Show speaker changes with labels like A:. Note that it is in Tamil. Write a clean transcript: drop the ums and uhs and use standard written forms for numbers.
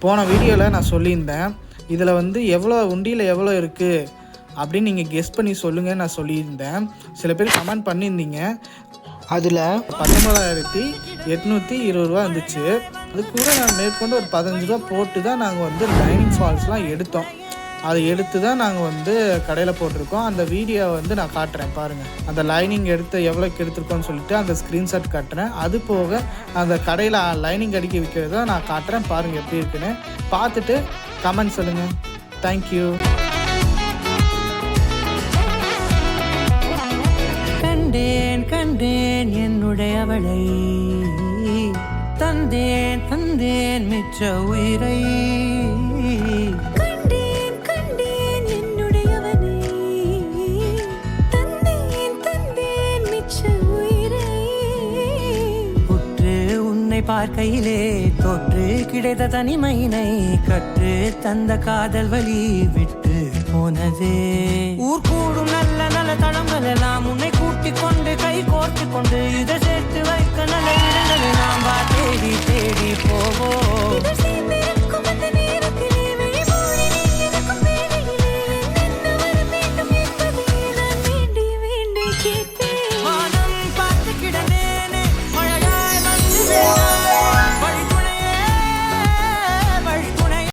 A: போன வீடியோவில் நான் சொல்லியிருந்தேன், இதில் வந்து உண்டியில் எவ்வளோ இருக்குது அப்படின்னு நீங்கள் கெஸ் பண்ணி சொல்லுங்கள் நான் சொல்லியிருந்தேன். சில பேர் கமெண்ட் பண்ணியிருந்தீங்க. அதில் 19,820 ரூபா இருந்துச்சு. அது கூட நான் மேற்கொண்டு ஒரு 15 ரூபா போட்டு தான் நாங்கள் வந்து லைனிங் ஃபால்ஸ்லாம் எடுத்தோம். அதை எடுத்து தான் நாங்கள் வந்து கடையில் போட்டிருக்கோம். அந்த வீடியோவை வந்து நான் காட்டுறேன் பாருங்கள். அந்த லைனிங் எவ்வளோக்கு எடுத்துருக்கோன்னு சொல்லிட்டு அந்த ஸ்க்ரீன்ஷாட் காட்டுறேன். அது போக அந்த கடையில் லைனிங் அடிக்க விற்கிறத நான் காட்டுறேன். பாருங்கள் எப்படி இருக்குன்னு பார்த்துட்டு கமெண்ட் சொல்லுங்கள். தேங்க்யூ.
B: கண்டேன் கண்டேன் என்னுடையவளை, தந்தேன் தந்தேன் மிச்ச உயிரை.
C: கண்டேன் கண்டேன் என்னுடையவனை, தந்தேன் தந்தேன் மிச்ச உயிரை.
B: உற்று உன்னை பார்க்கையிலே தொற்று கிடைத்த தனிமையினை கற்று தந்த காதல் வழி விட்டு போனதே. ஊர் கூடும் நல்ல நல்ல தளங்கள்